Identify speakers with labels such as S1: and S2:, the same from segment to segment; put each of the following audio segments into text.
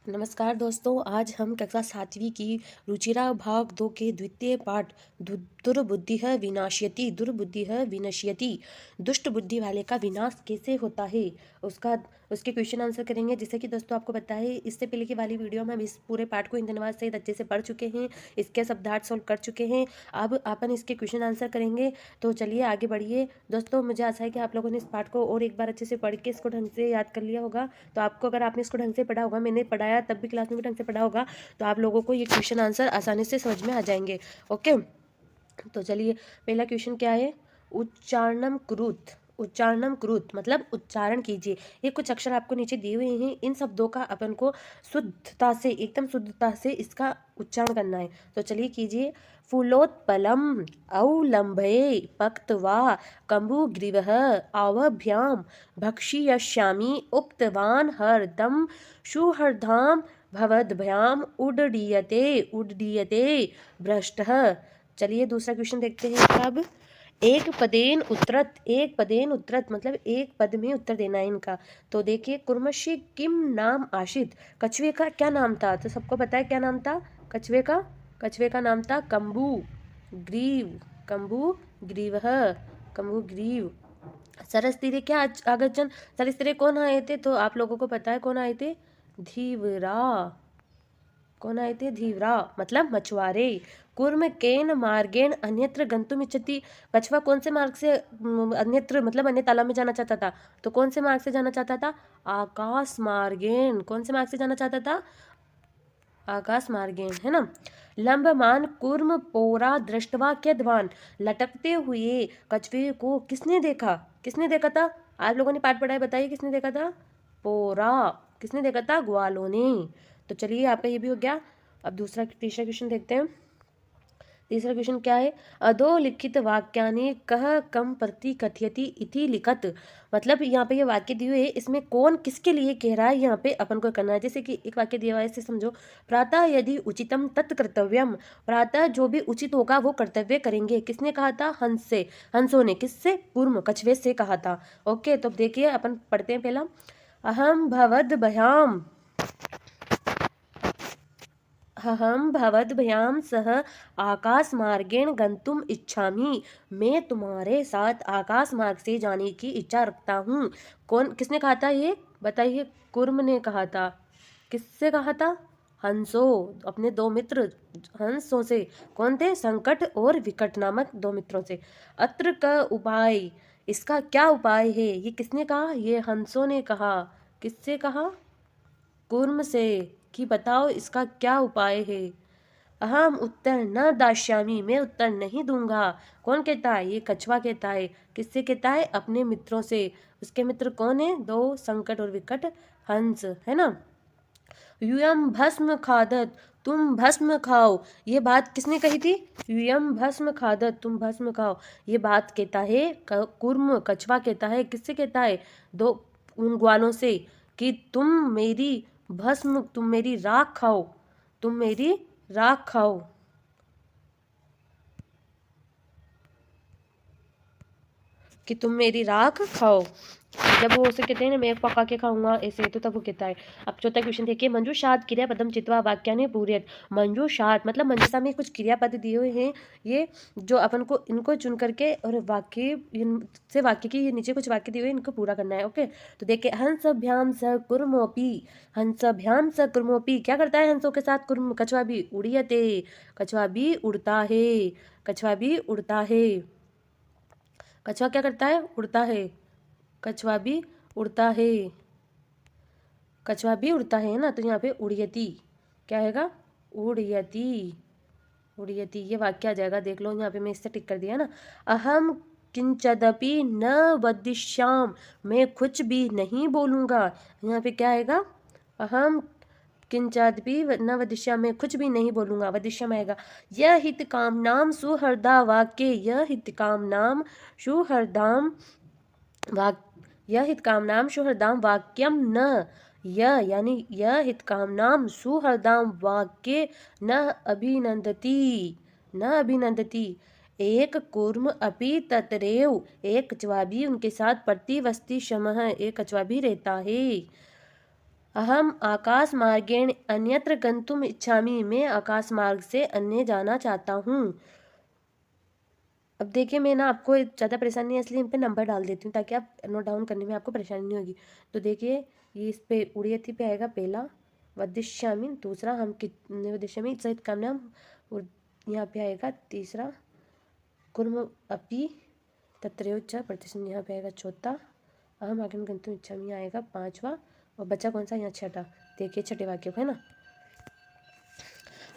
S1: नमस्कार दोस्तों, आज हम कक्षा 7वीं की रुचिरा भाग 2 के द्वितीय पाठ दुर्बुद्धिः विनश्यति दुष्ट बुद्धि वाले का विनाश कैसे होता है उसके क्वेश्चन आंसर करेंगे। जैसे कि दोस्तों आपको पता है, इससे पहले की वाली वीडियो में हम इस पूरे पाठ को इंधनवाद सहित अच्छे से पढ़ चुके हैं, इसके शब्दार्थ सोल्व कर चुके हैं। अब अपन इसके क्वेश्चन आंसर करेंगे। तो चलिए आगे बढ़िए दोस्तों। मुझे आशा है कि आप लोगों ने इस पाठ को और एक बार अच्छे से पढ़ के इसको ढंग से याद कर लिया होगा। तो आपको, अगर आपने इसको ढंग से पढ़ा होगा, मैंने पढ़ाया तब भी क्लास में भी ढंग से पढ़ा होगा, तो आप लोगों को ये क्वेश्चन आंसर आसानी से समझ में आ जाएंगे। ओके, तो चलिए पहला क्वेश्चन क्या है। उच्चारणम कुरुत मतलब उच्चारण कीजिए। ये कुछ अक्षर आपको नीचे दिए हुए हैं, इन शब्दों का अपन को शुद्धता से, एकदम शुद्धता से इसका उच्चारण करना है। तो चलिए कीजिए। फूलोत्पलम अवलंबे पक्त्वा कम्बुग्रीवः आवभ्याम भक्षयिष्यामि उक्तवान् हरदम सुहृदां भवद्भ्याम उड्डीयते भ्रष्टः। चलिए दूसरा क्वेश्चन देखते हैं। अब एक पदेन उत्तरत मतलब एक पद में उत्तर देना है इनका। तो देखिए, कुर्मशी किम नाम आशित, कछुए का क्या नाम था? तो सबको पता है क्या नाम था कछुए का नाम था कम्बु ग्रीव। सरस तीरे क्या आगजन, सरस तीरे कौन आए थे? तो आप लोगों को पता है कौन आए थे? धीवरा मतलब मछुआरे। कुर्म केन मार्गेण अन्यत्र गंतुम इच्छति, कछुआ कौन से मार्ग से अन्यत्र मतलब अन्य तालाब में जाना चाहता था? तो कौन से मार्ग से जाना चाहता था? आकाश मार्गेण। कौन से मार्ग से जाना चाहता था? आकाश मार्गेण, है ना। लंबमान कुर्म पोरा दृष्टवा क्यद्वान, लटकते हुए कछुए को किसने देखा था? आप लोगों ने पाठ पढ़ा है, बताइए किसने देखा था? पोरा। किसने देखा था? ग्वालों ने। तो चलिए आपका ये भी हो गया। अब तीसरा क्वेश्चन देखते हैं। तीसरा क्वेश्चन क्या है। अधोलिखित वाक्यानि कह कम प्रति कथयति इति लिखत, मतलब यहाँ पे ये वाक्य दिए हुए, इसमें कौन किसके लिए कह रहा है, यहाँ पे अपन को करना है। जैसे कि एक वाक्य दिया हुआ है, इसे समझो। प्रातः यदि उचितम तत्कर्तव्यम, प्रातः जो भी उचित होगा वो कर्तव्य करेंगे। किसने कहा था? हंस से, हंसों ने। किससे? कुर्म कछुए से कहा था। ओके, तो देखिए अपन पढ़ते हैं पहला। अहम भवद्भ्याम सह आकाश मार्गेण गंतुम इच्छामि, मैं तुम्हारे साथ आकाश मार्ग से जाने की इच्छा रखता हूँ। किसने कहा था ये? बताइए। कुर्म ने कहा था। किससे कहा था? हंसो, अपने दो मित्र हंसों से। कौन थे? संकट और विकट नामक दो मित्रों से। अत्र का उपाय, इसका क्या उपाय है? ये किसने कहा? ये हंसों ने कहा। किससे कहा? कुर्म से, कि बताओ इसका क्या उपाय है। अहम उत्तर न दास्यामि, मैं उत्तर नहीं दूंगा। कौन कहता है? ये कछुआ कहता है। किससे कहता है? अपने मित्रों से। उसके मित्र कौन है? दो, संकट और विकट हंस, है ना। यूयम भस्म खादत, तुम भस्म खाओ, ये बात किसने कही थी? यूयम भस्म खादत, तुम भस्म खाओ, ये बात कहता है कुर्म, कछुआ कहता है। किससे कहता है? दो उन ग्वालों से, कि तुम मेरी राख खाओ, तुम मेरी राख खाओ। कि तुम मेरी राख खाओ, जब वो उसे कहते हैं ना, मैं पका के खाऊंगा ऐसे, तो तब वो कहता है। अब चौथा क्वेश्चन देखिए। मंजूषाद क्रियापदम चित्वा वाक्यानि पूरयत, मंजूषाद मतलब मंजूषा में कुछ क्रियापद दिए हुए हैं, ये जो अपन को इनको चुन करके और वाक्य की ये नीचे कुछ वाक्य दिए हुए, इनको पूरा करना है। ओके, तो देखिए। हंसभ्याम स कुर्मोपि, हंसभ्याम स कुर्मोपि, क्या करता है हंसों के साथ कुर्म? कछुआ भी। उड़ीयते, कछुआ भी उड़ता है। कछुआ भी उड़ता है। कछुआ क्या करता है? उड़ता है। कछुआ भी उड़ता है। कछुआ भी उड़ता है ना। तो यहाँ पे उड़यति क्या हैगा? उड़यति। ये वाक्य आ जाएगा, देख लो। यहाँ पे मैं इससे टिक कर दिया ना। अहम किंचदपि न वदिष्याम, मैं कुछ भी नहीं बोलूँगा। यहाँ पे क्या आएगा? अहम किंचादपि न वदिष्याम, मैं कुछ भी नहीं बोलूँगा। वदिष्याम आएगा। यह हित कामनाम सुहृदा वाक्य, यह हित कामनाम सुहृदाम वाक्य, यह हितकामनाम सुहृदाम वाक्यम न, यह यानी यह हितकामनाम सुहृदाम वाक्य न अभिनंदती। एक कुर्म अपि ततरेव, एक कछुआ भी उनके साथ प्रतिवस्ति समः, एक कछुआ भी रहता है। अहम आकाश मार्गेण अन्यत्र गंतुम इच्छामि, मैं आकाश मार्ग से अन्य जाना चाहता हूँ। अब देखिए मैं ना आपको ज़्यादा परेशानी है इसलिए इन पे नंबर डाल देती हूँ ताकि आप नोट डाउन करने में आपको परेशानी नहीं होगी। तो देखिए ये इस पे उड़ियति पे आएगा पहला, वदिष्यामि दूसरा, हम कितने वदिष्यामि सहित कामनाम, और यहाँ पे आएगा तीसरा, कुर्म अपि तत्रयोच प्रतिशत, यहाँ पे आएगा चौथा, अहम आगे गंतुम इच्छामि आएगा पांचवा, और बचा कौन सा यहाँ छठा। देखिए छठे वाक्य को है ना,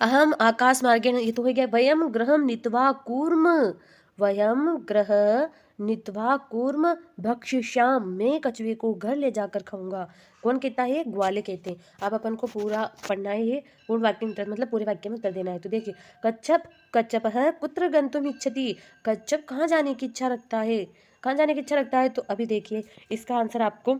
S1: अहम आकाश मार्गेण, ये तो हो गया, वयम ग्रहम नीत्वा कूर्म, वयम ग्रह नीत्वा कूर्म भक्षिष्याम, मैं कछुए को घर ले जाकर खाऊंगा। कौन कहता है? ग्वाले कहते हैं। आप अपन को पूरा पढ़ना है, ये पूर्ण वाक्य में उत्तर मतलब पूरे वाक्य में उत्तर देना है। तो देखिए कच्छप कच्छप है कुत्र गंतुम इच्छति, कच्छप कहाँ जाने की इच्छा रखता है, कहाँ जाने की इच्छा रखता है। तो अभी देखिए इसका आंसर आपको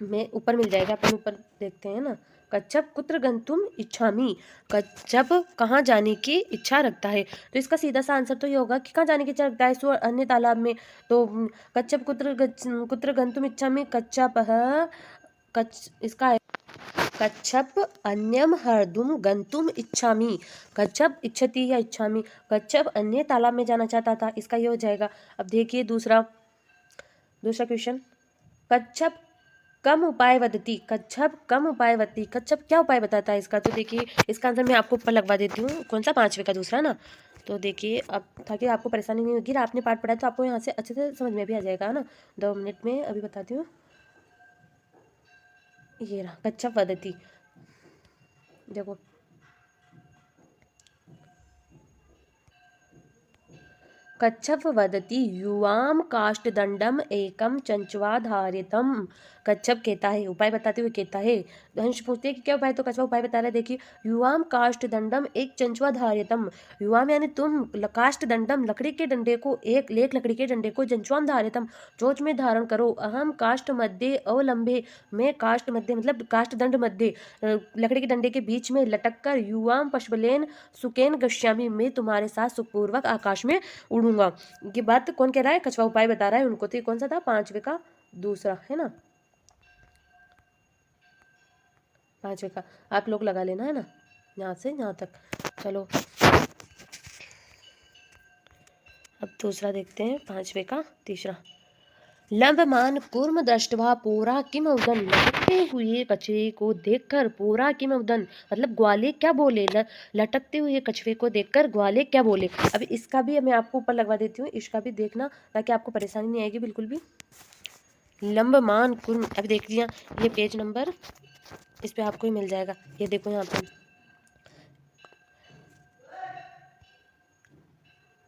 S1: मैं ऊपर मिल जाएगा, अपन ऊपर देखते हैं ना, कच्छप कुत्र गंतुम इच्छामि, कच्छप कहाँ जाने की इच्छा रखता है। तो इसका सीधा सा आंसर तो ये होगा कि कहाँ जाने की इच्छा रखता है, सो अन्य तालाब में। तो कच्छप कुत्र गंतुम इच्छामि, कच्छप इसका है कच्छप अन्यम हरदुम गंतुम इच्छामि, कच्छप इच्छति या इच्छामि, कच्छप अन्य तालाब में जाना चाहता था, इसका ये हो जाएगा। अब देखिए दूसरा क्वेश्चन, कच्छप कम उपाय वदती, कच्छप कम उपाय वदती, कच्छप क्या उपाय बताता है इसका। तो देखिए इसका आंसर मैं आपको ऊपर लगवा देती हूँ, कौन सा, पांचवे का दूसरा ना। तो देखिए अब ताकि आपको परेशानी नहीं होगी, आपने पाठ पढ़ा है तो आपको यहाँ से अच्छे से समझ में भी आ जाएगा ना। 2 मिनट में अभी बताती हूँ, ये रहा कच्छप वदती, देखो कच्छप वदति युवाम काष्ठदंडम एकम चंचवा धारितम, कच्छप कहता है, उपाय बताते हुए कहता है। हंस पूछते हैं कि क्या उपाय, तो कछुआ उपाय बता रहा है। देखिए युवाम काष्ठदंडम एक चंचवा धारितम, युवाम यानी तुम, काष्ठदंडम लकड़ी के डंडे को, एक लकड़ी के डंडे को, जंचवाम धारितम चोंच में धारण करो, अहम काष्ठ मध्य अवलंबे, मैं काष्ठ मध्य मतलब काष्ठदंड मध्य लकड़ी के डंडे के बीच में लटक कर, युवाम पशबलेन सुकेन गश्यामी, मैं तुम्हारे साथ सुखपूर्वक आकाश में उड़ूंगा। ये बात कौन कह रहा है? कछुआ उपाय बता रहा है उनको। तो ये कौन सा था? पांचवे का दूसरा है ना, पांचवे का आप लोग लगा लेना है ना, यहाँ से यहाँ तक। चलो अब दूसरा देखते हैं, पांचवे का तीसरा, लंबमान कूर्म दृष्ट्वा पोरा किम उदन, लटकते हुए कछुए को देखकर, पोरा किम उदन मतलब ग्वाले क्या बोले, लटकते हुए कछुए को देखकर ग्वाले क्या बोले। अब इसका भी मैं आपको ऊपर लगवा देती हूँ, इसका भी देखना ताकि आपको परेशानी नहीं आएगी बिल्कुल भी। लंबमान कूर्म, अभी देख लिया ये पेज नंबर, इस पे आपको ही मिल जाएगा, ये देखो यहाँ पे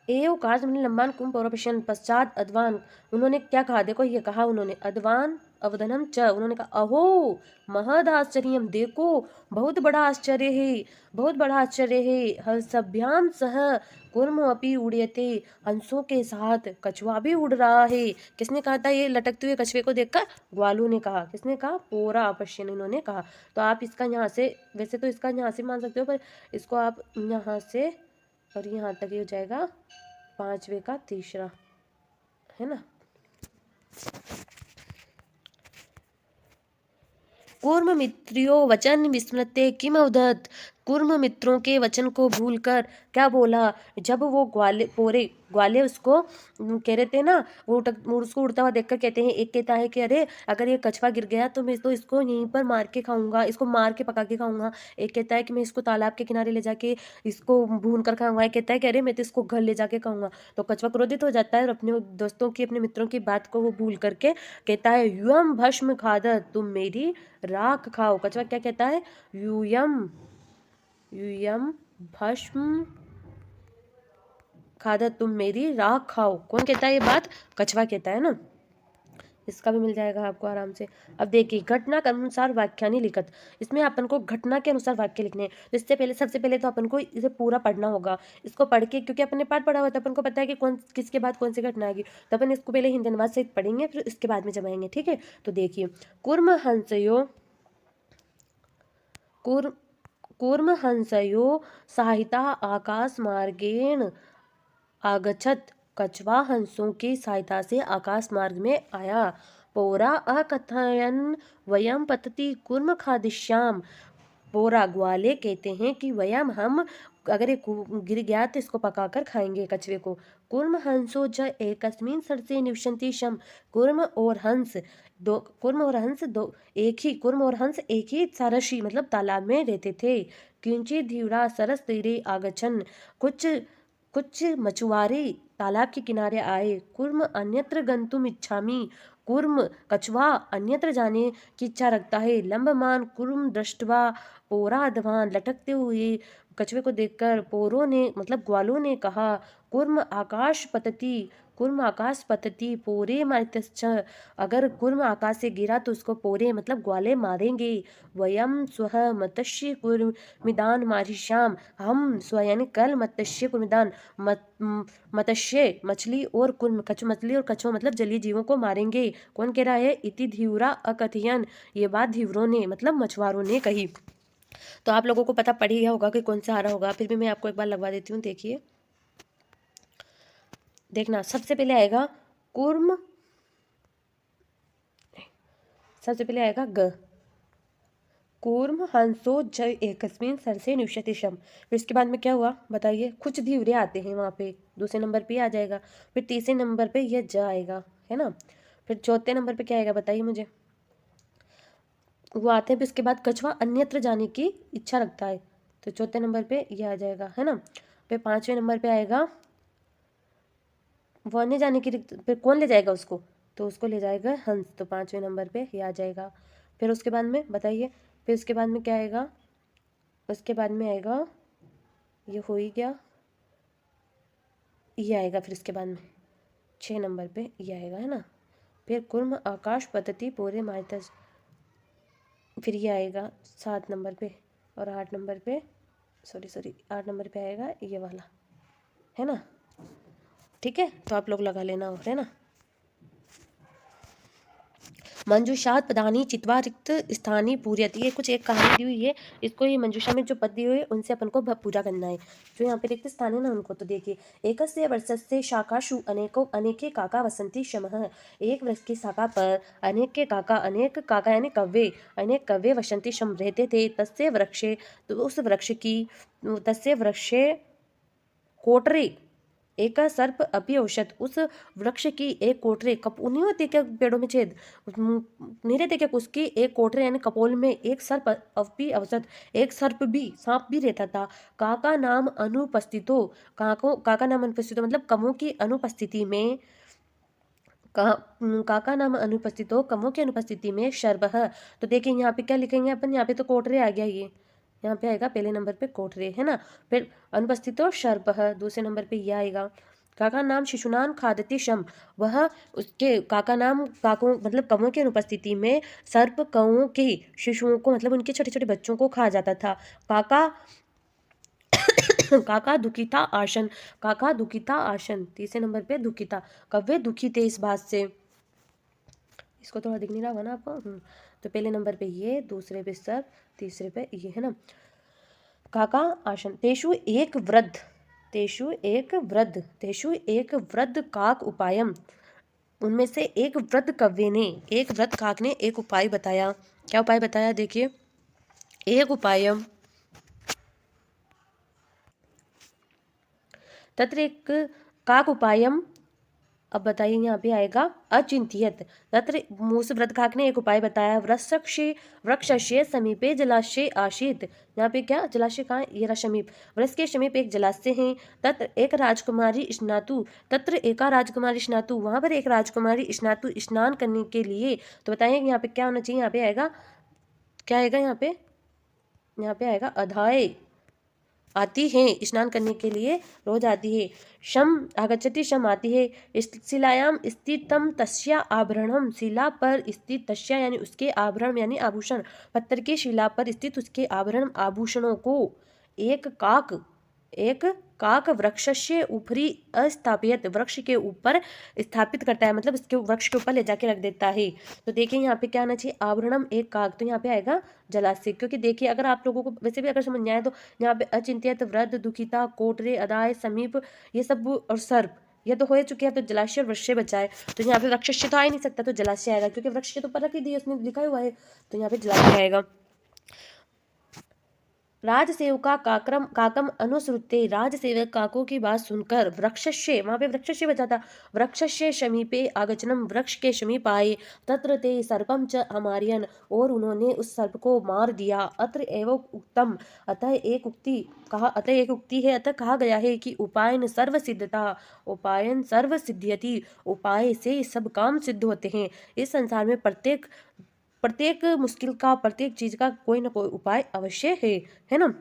S1: एव कार्य में लंबान कुंभ पौरपशन पश्चात अध्वान, उन्होंने क्या कहा, देखो ये कहा उन्होंने, अध्वान अवधनम च, उन्होंने कहा अहो महद आश्चर्यम, देखो बहुत बड़ा आश्चर्य है, बहुत बड़ा आश्चर्य है, हर्षभ्याम सह कुर्म अपि उड़यते, हंसों के साथ कछुआ भी उड़ रहा है। किसने कहा था ये लटकते हुए कछुए को देखकर? ग्वालों ने कहा। किसने कहा? पोरा अपश्यन इन्होंने कहा। तो आप इसका यहाँ से, वैसे तो इसका यहाँ से मान सकते हो, पर इसको आप यहाँ से और यहाँ तक ही हो जाएगा, पांचवे का तीसरा है ना। कूर्म मित्रियो वचन विस्मृत्य किम अवदत्, कूर्म मित्रों के वचन को भूलकर क्या बोला, जब वो ग्वाले उसको कह रहे थे ना, वो उसको उड़ता हुआ देखकर कहते हैं, एक कहता है कि अरे अगर ये कछुआ गिर गया तो मैं तो इसको यहीं पर मार के खाऊंगा, इसको मार के पका के खाऊंगा। एक कहता है कि मैं इसको तालाब के किनारे ले जाके इसको भून कर खाऊंगा। एक कहता है कि अरे मैं तो इसको घर ले जाके खाऊंगा। तो कछुआ क्रोधित हो जाता है और अपने दोस्तों की, अपने मित्रों की बात को वो भूल करके कहता है, युयम भस्म खादत, तुम मेरी राख खाओ। कछुआ क्या कहता है? यूयम यूयम भस्म खादत, तुम मेरी राख खाओ। कौन कहता है ये बात? कछुआ कहता है ना। इसका भी मिल जाएगा आपको आराम से। अब देखिए घटना के अनुसार वाक्यानि लिखत, इसमें अपन को घटना के अनुसार वाक्य लिखने हैं। तो इससे पहले, सबसे पहले तो अपन को इसे पूरा पढ़ना होगा। इसको पढ़ के, क्योंकि अपन ने पाठ पढ़ा हुआ था, अपन को पता है कि कौन किसके बाद कौन सी घटना आएगी, तो अपन इसको पहले हिंदी अनुवाद सहित पढ़ेंगे, फिर इसके बाद में जमाएंगे, ठीक है। तो देखिए कूर्महंसयो सहायता आकाश मार्गेण आगच्छत, कछुआ हंसों की सहायता से आकाश मार्ग में आया। पोरा अकथयन वयम पतति कुर्म खादिष्याम। पोरा ग्वाले कहते हैं कि वयम हम, अगर ये गिर गया तो इसको पकाकर खाएंगे कछुए को। कुर्म हंसो ज एकस्मिन सरसे निवसन्ति शम। कुर्म और हंस दो, कुर्म और हंस दो एक ही, कुर्म और हंस एक ही सरसी मतलब तालाब में रहते थे। किंचित धीवरा सरस तीरे आगछन। कुछ कुछ मछुआरे तालाब के किनारे आए। कुर्म अन्यत्र गंतुम इच्छामि। कुर्म कछुआ अन्यत्र जाने की इच्छा रखता है। लंबमान कुर्म दृष्टवा पोरा धवान। लटकते हुए कछुए को देखकर पोरों ने मतलब ग्वालों ने कहा, कुर्म आकाश पतति, कुर्म आकाश पतति पोरे मारितश्च। अगर कुर्म आकाश से गिरा तो उसको पोरे मतलब ग्वाले मारेंगे। वयम स्वः मत्स्य कुर्मिदान मारिष्याम। हम स्वयं कल मत्स्य कुर्मिदान मत्स्य मछली और कुर्म मछली और कछुआ मतलब जलीय जीवों को मारेंगे। कौन कह रहा है? इति धीवरा अकथयन। ये बात धीवरों ने मतलब मछुआरों ने कही। तो आप लोगों को पता पड़ ही गया होगा कि कौन सा आ रहा होगा, फिर भी मैं आपको एक बार लगवा देती हूँ। देखिए, देखना, सबसे पहले आएगा कुर्म, सबसे पहले आएगा ग, कूर्म हंसो ज एकस्मिन सरसे निवसति शम। फिर इसके बाद में क्या हुआ बताइए? कुछ धीवरे आते हैं वहाँ पे, दूसरे नंबर पे आ जाएगा। फिर तीसरे नंबर पे यह ज आएगा, है ना। फिर चौथे नंबर पे क्या आएगा बताइए मुझे? वो आते हैं। फिर इसके बाद कछुआ अन्यत्र जाने की इच्छा रखता है, तो चौथे नंबर पे ये आ जाएगा, है ना। फिर पांचवें नंबर पे आएगा वो अन्य जाने की, फिर कौन ले जाएगा उसको? तो उसको ले जाएगा हंस, तो पांचवें नंबर पे ये आ जाएगा। फिर उसके बाद में बताइए, फिर उसके बाद में क्या आएगा? उसके बाद में आएगा, ये हो ही गया, ये आएगा। फिर इसके बाद में 6 नंबर पे ये आएगा, है ना। फिर कुर्म आकाश पतति पूरे मायतस, फिर ये आएगा 7 नंबर पे। और 8 नंबर पे, सॉरी 8 नंबर पे आएगा ये वाला, है ना। ठीक है, तो आप लोग लगा लेना, और है ना। मंजूषात पदानी चित्वा रिक्त स्थानी पूर्यत। ये कुछ एक कहानी दी हुई है, इसको ये मंजूषा में जो पद दिए हुए उनसे अपन को पूरा करना है। जो यहाँ पे रिक्त स्थान है ना उनको, तो देखिए, एकस्य वर्षस्य शाखाशु अनेको अनेके काका वसंती शमः। एक वृक्ष की शाखा पर अनेक काका यानी कव्वे, अनेक कव्वे वसंती शम रहते थे। तस्य वृक्षे, तो उस वृक्ष की, तस्य वृक्षे कोटरे एक सर्प अपि औषध। उस वृक्ष की एक कोटरे, कप नहीं होती क्या पेड़ों में छेद, नहीं रहते क्या, उसकी एक कोटरे यानी कपोल में एक सर्प अपि औषध, एक सर्प भी, सांप भी रहता था। काका नाम अनुपस्थितो, काका नाम अनुपस्थितो मतलब कमों की अनुपस्थिति में, काका नाम अनुपस्थितो कमों की अनुपस्थिति में शर्बह। तो देखिए यहाँ पे क्या लिखेंगे अपन, यहाँ पे तो कोटरे आ गया, ये यहाँ पे आएगा पहले नंबर पे कोटरे, है ना। फिर अनुपस्थितो शर्बह, दूसरे नंबर पे ये आएगा। काका नाम शिशुनान खादति शम, वह उसके काका नाम, काकों मतलब कौओं की अनुपस्थिति में सर्प कौओं के शिशुओं को मतलब उनके छोटे छोटे बच्चों को खा जाता था। काका काका दुखिता आशन, काका दुखिता आशन, तीसरे नंबर पे दुखिता, कव्वे दुखी थे इस बात से। इसको थोड़ा दिख नहीं रहा होगा ना आपको। तो पहले नंबर पे ये, दूसरे पे सर, तीसरे पे ये, है ना। काका आशन, तेषु एक वृद्ध, तेषु एक वृद्ध, तेषु एक वृद्ध काक उपायम। उनमें से एक वृद्ध कव्वे ने, एक वृद्ध काक ने एक उपाय बताया। क्या उपाय बताया? देखिए, एक उपायम तत्र एक काक उपायम। अब बताइए यहाँ पे आएगा अचिंत्यत। तत्र मूस व्रत काक ने एक उपाय बताया। वृक्षस्य समीपे जलाशय आसीत। यहाँ पे क्या जलाशय कहाँ? ये रहा समीप, वृक्ष के समीप एक जलाशय है। तत्र एक राजकुमारी स्नातु, तत्र एका राजकुमारी स्नातु, वहाँ पर एक राजकुमारी स्नातु स्नान करने के लिए। तो बताइए यहाँ पे क्या होना चाहिए? यहाँ पे आएगा, क्या आएगा यहाँ पे? यहाँ पे आएगा अधाय, आती है स्नान करने के लिए, रोज आती है। शम आगच्छति, शम आती है। शिलायाम स्थितम तस्या आभरणम, शिला पर स्थित, तस्या यानी उसके, आभरण यानी आभूषण, पत्थर की शिला पर स्थित उसके आभरण आभूषणों को एक काक वृक्षस्य ऊपरी अस्थापित, वृक्ष के ऊपर स्थापित करता है, मतलब इसके वृक्ष के ऊपर ले जाके रख देता है। तो देखिए यहाँ पे क्या आना चाहिए? आभरणम एक काक, तो यहाँ पे आएगा जलाशय। क्योंकि देखिए अगर आप लोगों को वैसे भी अगर समझ में आए तो यहाँ पे अचिंत्यत, वृद्ध, दुखिता, कोटरे, अदाय, समीप, ये सब, और सर्प, ये तो हो चुके हैं, तो जलाशय और वृक्ष बचा है, तो यहाँ पे वृक्षस्य तो आ ही नहीं सकता, तो जलाशय आएगा, क्योंकि वृक्ष तो पर रख ही दिया उसमें लिखा हुआ है, तो यहाँ पे जलाशय आएगा। राजसेवका काकम अनुसृत्य, राजसेवक काकों की बात सुनकर वृक्षस्य, वहां पे वृक्षस्य बचा था, वृक्षस्य समीपे आगचनम, वृक्ष के समीप आए, तत्र ते सर्पम च अमारयन, और उन्होंने उस सर्प को मार दिया। अत्र एवं उत्तम, अतः एक उक्ति है, अतः कहा गया है कि उपायन सर्व सिद्धता, उपायन सर्व सिद्ध्यति, उपाय से सब काम सिद्ध होते हैं। इस संसार में प्रत्येक प्रत्येक मुश्किल का, प्रत्येक चीज का कोई ना कोई उपाय अवश्य है ना।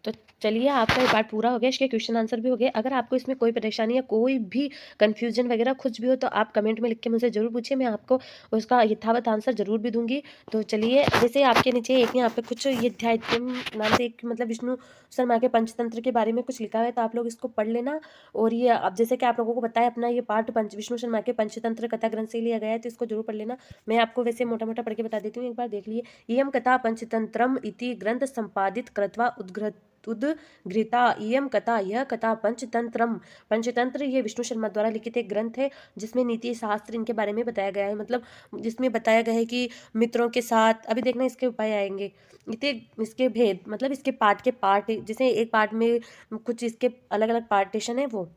S1: तो चलिए, आपका ये पार्ट पूरा हो गया, इसके क्वेश्चन आंसर भी हो गए। अगर आपको इसमें कोई परेशानी या कोई भी कंफ्यूजन वगैरह कुछ भी हो तो आप कमेंट में लिख के मुझसे जरूर पूछिए, मैं आपको उसका यथावत आंसर जरूर भी दूंगी। तो चलिए, जैसे आपके नीचे एक यहाँ पे कुछ ये अध्यायम नाम से एक मतलब विष्णु शर्मा के पंचतंत्र के बारे में कुछ लिखा हुआ है, तो आप लोग इसको पढ़ लेना। और ये अब जैसे कि आप लोगों को बताया, अपना ये पार्ट विष्णु शर्मा के पंचतंत्र कथा ग्रंथ से लिया गया है, तो इसको जरूर पढ़ लेना। मैं आपको वैसे मोटा मोटा पढ़ के बता देती हूँ, एक बार देख लिए। इयम कथा पंचतंत्रम इति ग्रंथ संपादित कृत्वा उद्घृता, इयम कथा, यह कथा पंचतंत्रम, पंचतंत्र ये विष्णु शर्मा द्वारा लिखित एक ग्रंथ है, जिसमें नीति शास्त्र इनके बारे में बताया गया है, मतलब जिसमें बताया गया है कि मित्रों के साथ, अभी देखना इसके उपाय आएंगे, इसके भेद, मतलब इसके पार्ट जैसे एक पार्ट में कुछ इसके अलग अलग पार्टीशन है वो।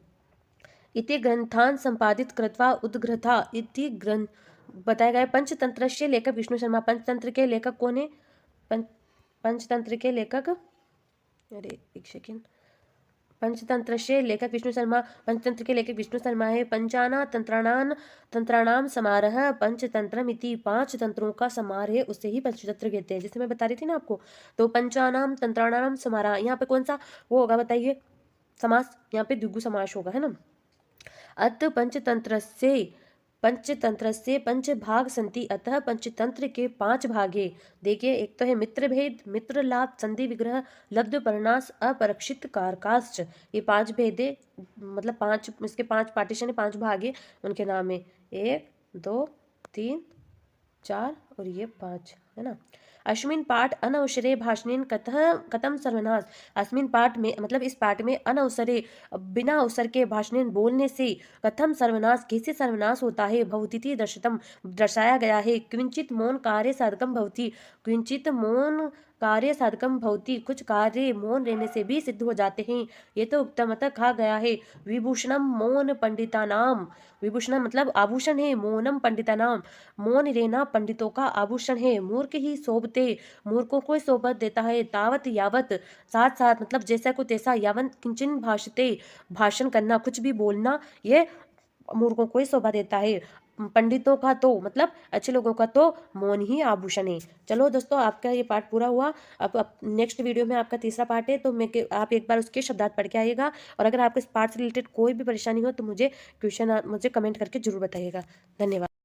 S1: इति ग्रंथान संपादित कृत्वा उद्घृता इति ग्रंथ बताया गया है। पंचतंत्र से लेखक विष्णु शर्मा, पंचतंत्र के लेखक कौन है? पंचतंत्र के लेखक, अरे एक सेकेंड, पंचतंत्र से लेखक विष्णु शर्मा, पंचतंत्र के लेखक विष्णु शर्मा है। पंचाना तंत्राणाम समारोह पंचतंत्रम इति, 5 तंत्रों का समार है, उससे ही पंचतंत्र कहते हैं, जैसे मैं बता रही थी ना आपको। तो पंचानाम तंत्राणाम समारोह, यहाँ पे कौन सा वो होगा बताइए, समास, यहाँ पे द्विगु समास होगा, है ना। अत पंचतंत्र से 5 भाग संति, अतः पंचतंत्र के 5 भाग है। देखिए, एक तो है मित्र भेद, मित्र लाभ, संधि विग्रह, लब्ध परनाश, अपरक्षित कारकाश्च, ये 5 भेद है, मतलब 5, इसके 5 पार्टीशन है, 5 भाग है, उनके नाम है 1 2 3 4 और ये 5, है ना। अस्मिन् पाठ अनवसरे भाषणेन कथम सर्वनाश, अस्मिन् पाठ में मतलब इस पाठ में अनवसरे बिना अवसर के भाषणेन बोलने से कथम सर्वनाश कैसे सर्वनाश होता है, भवतीति दर्शितम दर्शाया गया है। किंचित मौन कार्य साधकम भवति, किंचित मौन कार्य साधकम भवति, कुछ कार्य मौन रहने से भी सिद्ध हो जाते हैं। ये तो उत्तमतः कहा गया है। विभूषणम मौन पंडितानाम, विभूषणम मतलब आभूषण है, मौनम पंडितानाम, मौन रहना पंडितों का आभूषण है। मूर्ख ही शोभते, मूर्खों को शोभत देता है। तावत यावत साथ साथ मतलब जैसा को तैसा, यावत किंचन भाषते भाषण करना, कुछ भी बोलना, ये मूर्खों को ही शोभा देता है। पंडितों का तो मतलब अच्छे लोगों का तो मौन ही आभूषण है। चलो दोस्तों, आपका ये पार्ट पूरा हुआ। अब नेक्स्ट वीडियो में आपका तीसरा पार्ट है, तो आप एक बार उसके शब्दार्थ पढ़ के आइएगा। और अगर आपको इस पार्ट से रिलेटेड कोई भी परेशानी हो तो मुझे कमेंट करके जरूर बताइएगा। धन्यवाद।